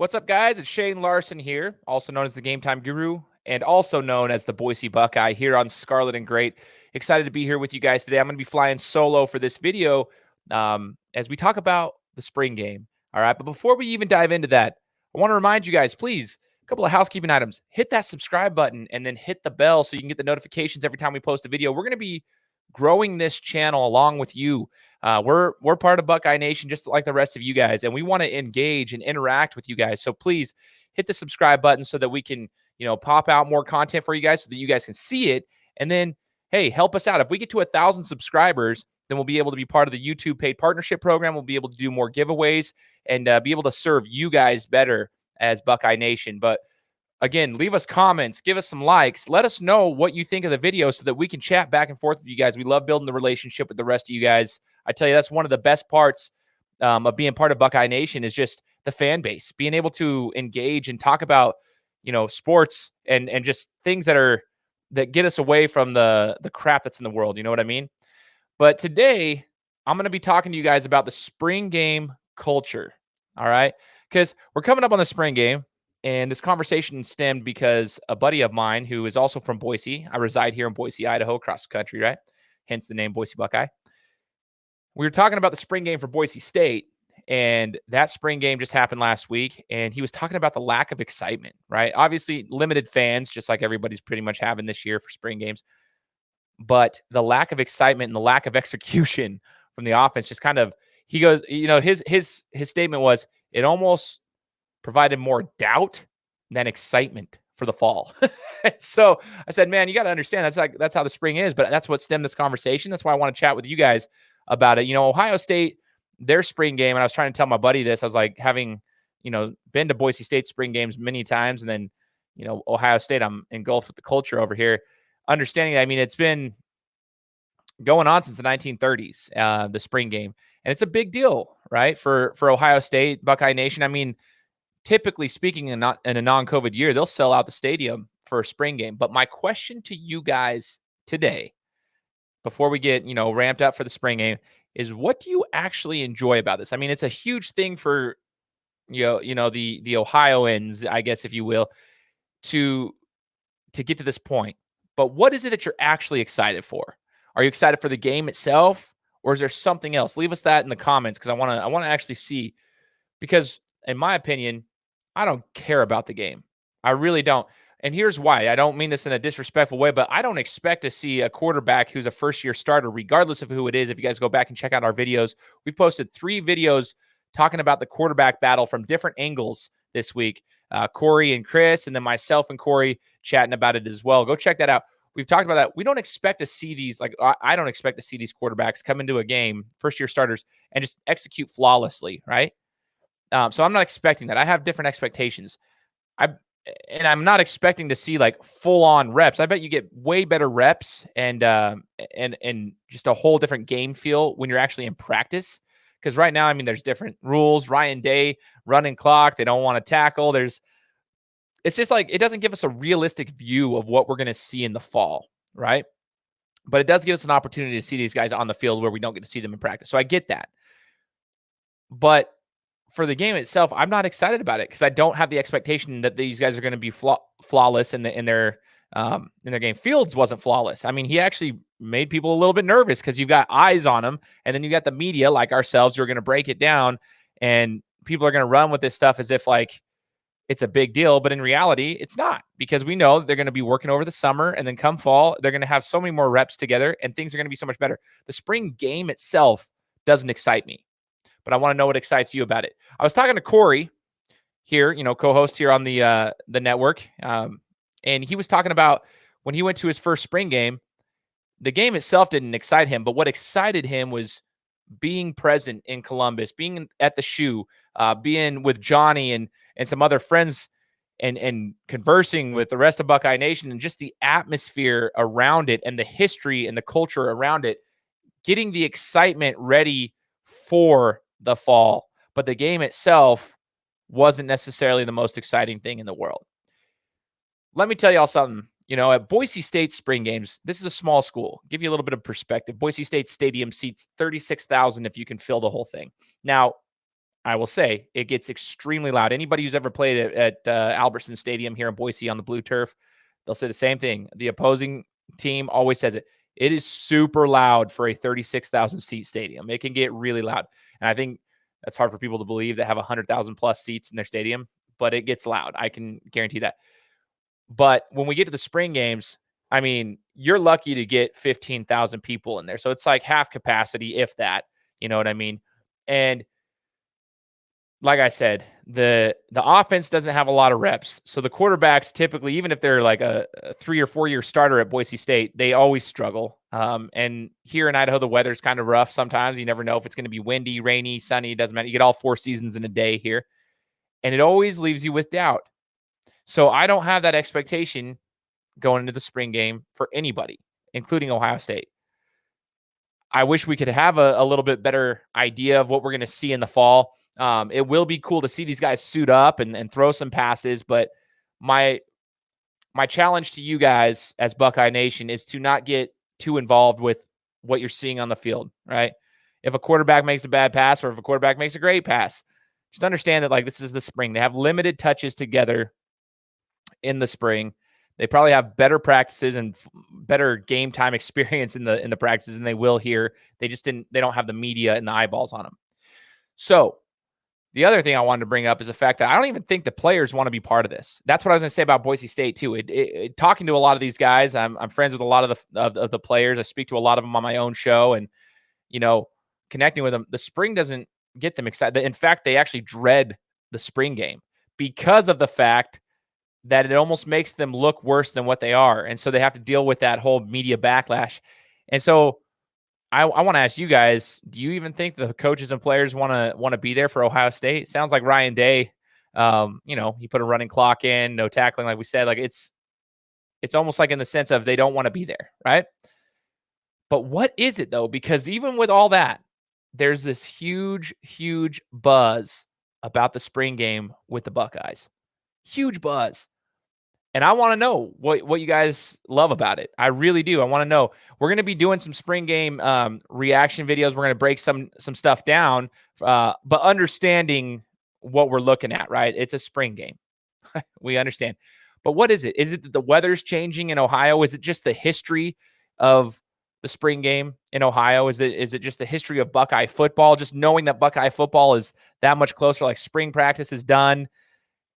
What's up, guys? It's Shane Larson here, also known as the Game Time Guru, and also known as the Boise Buckeye here on Scarlet and Great. Excited to be here with you guys today. I'm going to be flying solo for this video as we talk about the spring game. All right, but before we even dive into that, I want to remind you guys, please, a couple of housekeeping items. Hit that subscribe button and then hit the bell so you can get the notifications every time we post a video. We're going to be growing this channel along with you. We're part of Buckeye Nation, just like the rest of you guys, and we want to engage and interact with you guys. So please hit the subscribe button so that we can, pop out more content for you guys so that you guys can see it. And then, hey, help us out. If we get to 1,000 subscribers, then we'll be able to be part of the YouTube paid partnership program. We'll be able to do more giveaways and be able to serve you guys better as Buckeye Nation. But again, leave us comments, give us some likes. Let us know what you think of the video so that we can chat back and forth with you guys. We love building the relationship with the rest of you guys. I tell you, that's one of the best parts of being part of Buckeye Nation is just the fan base, being able to engage and talk about, sports and just things that get us away from the crap that's in the world. You know what I mean? But today, I'm going to be talking to you guys about the spring game culture. All right? Because we're coming up on the spring game. And this conversation stemmed because a buddy of mine who is also from Boise, I reside here in Boise, Idaho, across the country, right? Hence the name Boise Buckeye. We were talking about the spring game for Boise State, and that spring game just happened last week, and he was talking about the lack of excitement, right? Obviously, limited fans, just like everybody's pretty much having this year for spring games, but the lack of excitement and the lack of execution from the offense just kind of, he goes, his statement was, it almost provided more doubt than excitement for the fall. So I said, man, you got to understand that's how the spring is, but that's what stemmed this conversation. That's why I want to chat with you guys about it. Ohio State, their spring game, and I was trying to tell my buddy this, I was like, having, been to Boise State spring games many times, and then, Ohio State, I'm engulfed with the culture over here, understanding that, it's been going on since the 1930s, the spring game, and it's a big deal, right? For Ohio State, Buckeye Nation. Typically speaking, in a non-COVID year, they'll sell out the stadium for a spring game. But my question to you guys today, before we get, ramped up for the spring game, is what do you actually enjoy about this? It's a huge thing for, the Ohioans, I guess, if you will, to get to this point. But what is it that you're actually excited for? Are you excited for the game itself, or is there something else? Leave us that in the comments, because I want to actually see, because in my opinion, I don't care about the game. I really don't. And here's why. I don't mean this in a disrespectful way, but I don't expect to see a quarterback who's a first-year starter, regardless of who it is. If you guys go back and check out our videos, we've posted 3 videos talking about the quarterback battle from different angles this week. Corey and Chris, and then myself and Corey chatting about it as well. Go check that out. We've talked about that. We don't expect to see these, I don't expect to see these quarterbacks come into a game, first-year starters, and just execute flawlessly, right? So I'm not expecting that. I have different expectations. I'm not expecting to see full on reps. I bet you get way better reps and just a whole different game feel when you're actually in practice. Because right now, there's different rules. Ryan Day, running clock. They don't want to tackle. It's just it doesn't give us a realistic view of what we're going to see in the fall, right? But it does give us an opportunity to see these guys on the field where we don't get to see them in practice. So I get that. But for the game itself, I'm not excited about it because I don't have the expectation that these guys are going to be flawless in their game. Fields wasn't flawless. He actually made people a little bit nervous because you've got eyes on him, and then you got the media like ourselves who are going to break it down, and people are going to run with this stuff as if it's a big deal, but in reality, it's not, because we know they're going to be working over the summer, and then come fall, they're going to have so many more reps together, and things are going to be so much better. The spring game itself doesn't excite me, but I want to know what excites you about it. I was talking to Corey here, co-host here on the network, and he was talking about when he went to his first spring game, the game itself didn't excite him, but what excited him was being present in Columbus, being at the shoe, being with Johnny and some other friends, and conversing with the rest of Buckeye Nation, and just the atmosphere around it and the history and the culture around it, getting the excitement ready for the fall. But the game itself wasn't necessarily the most exciting thing in the world. Let me tell y'all something. At Boise State spring games, this is a small school. Give you a little bit of perspective. Boise State Stadium seats 36,000 if you can fill the whole thing. Now, I will say it gets extremely loud. Anybody who's ever played at Albertson Stadium here in Boise on the blue turf, they'll say the same thing. The opposing team always says it. It is super loud for a 36,000 seat stadium. It can get really loud. And I think that's hard for people to believe that have 100,000 plus seats in their stadium, but it gets loud. I can guarantee that. But when we get to the spring games, I mean, you're lucky to get 15,000 people in there. So it's like half capacity, if that, you know what I mean? And like I said, the offense doesn't have a lot of reps. So the quarterbacks typically, even if they're like a 3 or 4 year starter at Boise State, they always struggle. And here in Idaho, the weather's kind of rough sometimes. You never know if it's going to be windy, rainy, sunny. It doesn't matter. You get all 4 seasons in a day here. And it always leaves you with doubt. So I don't have that expectation going into the spring game for anybody, including Ohio State. I wish we could have a little bit better idea of what we're going to see in the fall. It will be cool to see these guys suit up and throw some passes, but my challenge to you guys as Buckeye Nation is to not get too involved with what you're seeing on the field, right? If a quarterback makes a bad pass or if a quarterback makes a great pass, just understand that like this is the spring. They have limited touches together in the spring. They probably have better practices and better game time experience in the practices than they will here. They don't have the media and the eyeballs on them. So the other thing I wanted to bring up is the fact that I don't even think the players want to be part of this. That's what I was going to say about Boise State too. Talking to a lot of these guys, I'm friends with a lot of the players. I speak to a lot of them on my own show, and connecting with them. The spring doesn't get them excited. In fact, they actually dread the spring game because of the fact that it almost makes them look worse than what they are, and so they have to deal with that whole media backlash. And so I want to ask you guys, do you even think the coaches and players want to be there for Ohio State? It sounds like Ryan Day, he put a running clock in, no tackling, like we said. Like it's almost like in the sense of they don't want to be there, right? But what is it though? Because even with all that, there's this huge, huge buzz about the spring game with the Buckeyes. Huge buzz. And I want to know what you guys love about it. I really do. I want to know. We're going to be doing some spring game reaction videos. We're going to break some stuff down, but understanding what we're looking at, right? It's a spring game. We understand. But what is it? Is it that the weather's changing in Ohio? Is it just the history of the spring game in Ohio? Is it just the history of Buckeye football? Just knowing that Buckeye football is that much closer, like spring practice is done,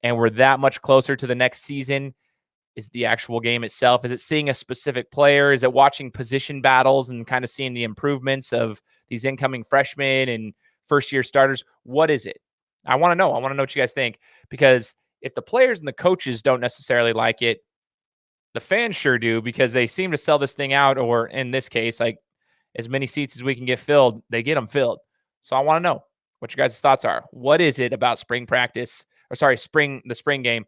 and we're that much closer to the next season? Is the actual game itself? Is it seeing a specific player? Is it watching position battles and kind of seeing the improvements of these incoming freshmen and first-year starters? What is it? I want to know. I want to know what you guys think, because if the players and the coaches don't necessarily like it, the fans sure do, because they seem to sell this thing out, or in this case, like as many seats as we can get filled, they get them filled. So I want to know what your guys' thoughts are. What is it about the spring game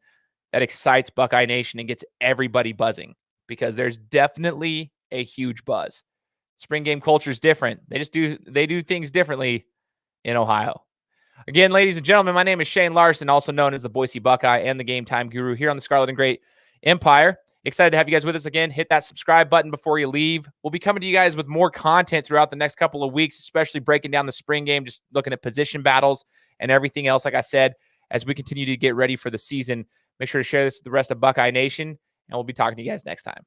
that excites Buckeye Nation and gets everybody buzzing? Because there's definitely a huge buzz. Spring game culture is different. They do things differently in Ohio. Again, ladies and gentlemen, my name is Shane Larson, also known as the Boise Buckeye and the Game Time Guru here on the Scarlet and Great Empire. Excited to have you guys with us again. Hit that subscribe button before you leave. We'll be coming to you guys with more content throughout the next couple of weeks, especially breaking down the spring game, just looking at position battles and everything else, like I said, as we continue to get ready for the season. Make sure to share this with the rest of Buckeye Nation, and we'll be talking to you guys next time.